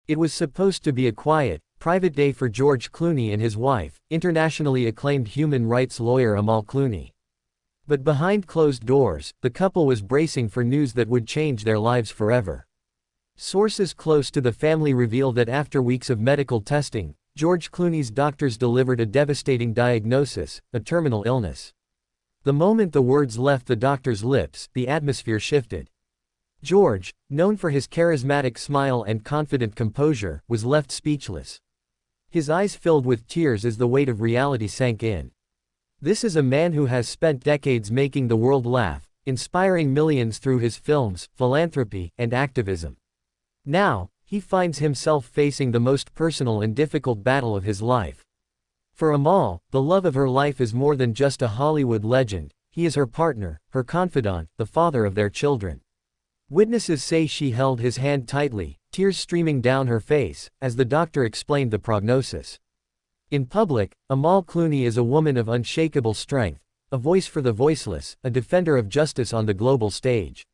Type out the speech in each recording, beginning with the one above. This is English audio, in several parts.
It was supposed to be a quiet, private day for George Clooney and his wife, internationally acclaimed human rights lawyer Amal Clooney. But behind closed doors, the couple was bracing for news that would change their lives forever. Sources close to the family reveal that after weeks of medical testing, George Clooney's doctors delivered a devastating diagnosis: a terminal illness. The moment the words left the doctor's lips, the atmosphere shifted. George, known for his charismatic smile and confident composure, was left speechless. His eyes filled with tears as the weight of reality sank in. This is a man who has spent decades making the world laugh, inspiring millions through his films, philanthropy, and activism. Now, he finds himself facing the most personal and difficult battle of his life. For Amal, the love of her life is more than just a Hollywood legend. He is her partner, her confidant, the father of their children. Witnesses say she held his hand tightly, tears streaming down her face, as the doctor explained the prognosis. In public, Amal Clooney is a woman of unshakable strength, a voice for the voiceless, a defender of justice on the global stage.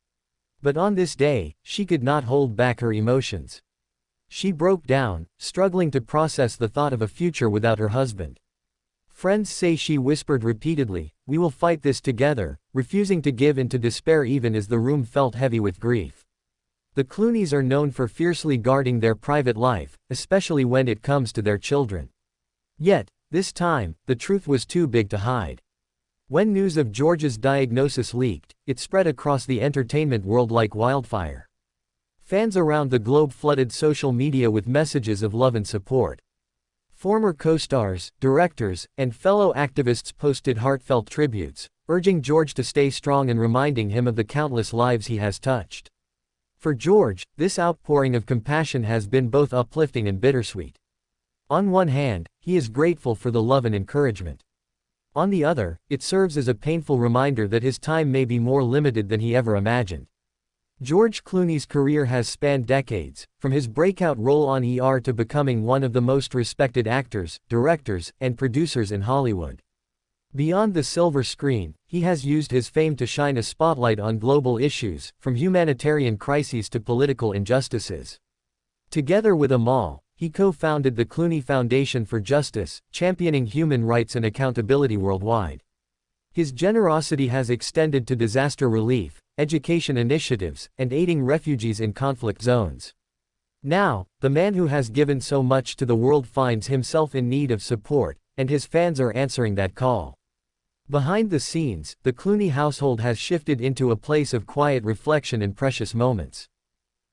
But on this day, she could not hold back her emotions. She broke down, struggling to process the thought of a future without her husband. Friends say she whispered repeatedly, "We will fight this together," refusing to give in to despair even as the room felt heavy with grief. The Clooneys are known for fiercely guarding their private life, especially when it comes to their children. Yet, this time, the truth was too big to hide. When news of George's diagnosis leaked, it spread across the entertainment world like wildfire. Fans around the globe flooded social media with messages of love and support. Former co-stars, directors, and fellow activists posted heartfelt tributes, urging George to stay strong and reminding him of the countless lives he has touched. For George, this outpouring of compassion has been both uplifting and bittersweet. On one hand, he is grateful for the love and encouragement. On the other, it serves as a painful reminder that his time may be more limited than he ever imagined. George Clooney's career has spanned decades, from his breakout role on ER to becoming one of the most respected actors, directors, and producers in Hollywood. Beyond the silver screen, he has used his fame to shine a spotlight on global issues, from humanitarian crises to political injustices. Together with Amal, he co-founded the Clooney Foundation for Justice, championing human rights and accountability worldwide. His generosity has extended to disaster relief, education initiatives, and aiding refugees in conflict zones. Now, the man who has given so much to the world finds himself in need of support, and his fans are answering that call. Behind the scenes, the Clooney household has shifted into a place of quiet reflection and precious moments.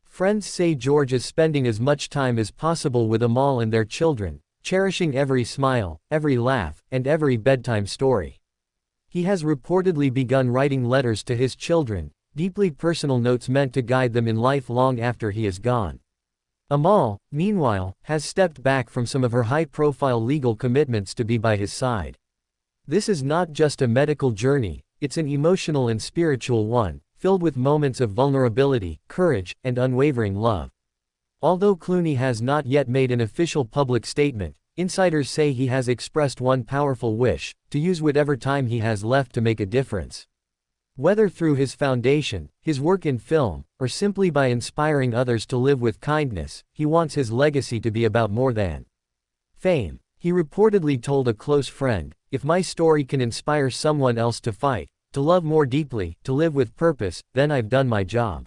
Friends say George is spending as much time as possible with Amal and their children, cherishing every smile, every laugh, and every bedtime story. He has reportedly begun writing letters to his children, deeply personal notes meant to guide them in life long after he is gone. Amal, meanwhile, has stepped back from some of her high-profile legal commitments to be by his side. This is not just a medical journey, it's an emotional and spiritual one, filled with moments of vulnerability, courage, and unwavering love. Although Clooney has not yet made an official public statement, insiders say he has expressed one powerful wish: to use whatever time he has left to make a difference. Whether through his foundation, his work in film, or simply by inspiring others to live with kindness, he wants his legacy to be about more than fame. He reportedly told a close friend, "If my story can inspire someone else to fight, to love more deeply, to live with purpose, then I've done my job."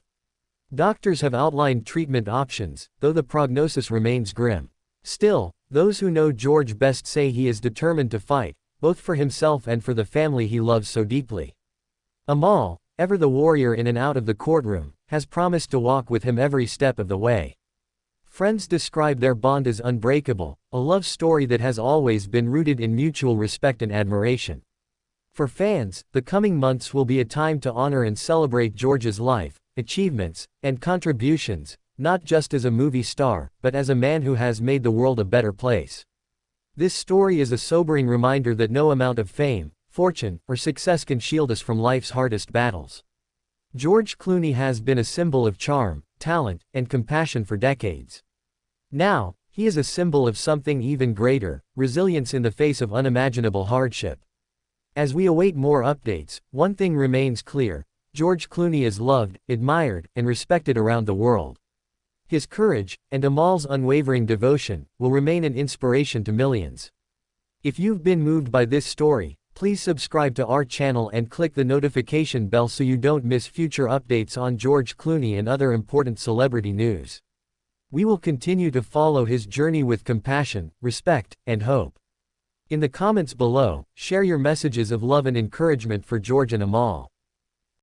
Doctors have outlined treatment options, though the prognosis remains grim. Still, those who know George best say he is determined to fight, both for himself and for the family he loves so deeply. Amal, ever the warrior in and out of the courtroom, has promised to walk with him every step of the way. Friends describe their bond as unbreakable, a love story that has always been rooted in mutual respect and admiration. For fans, the coming months will be a time to honor and celebrate George's life, achievements, and contributions, not just as a movie star, but as a man who has made the world a better place. This story is a sobering reminder that no amount of fame, fortune, or success can shield us from life's hardest battles. George Clooney has been a symbol of charm, talent, and compassion for decades. Now, he is a symbol of something even greater: resilience in the face of unimaginable hardship. As we await more updates, one thing remains clear: George Clooney is loved, admired, and respected around the world. His courage, and Amal's unwavering devotion, will remain an inspiration to millions. If you've been moved by this story, please subscribe to our channel and click the notification bell so you don't miss future updates on George Clooney and other important celebrity news. We will continue to follow his journey with compassion, respect, and hope. In the comments below, share your messages of love and encouragement for George and Amal.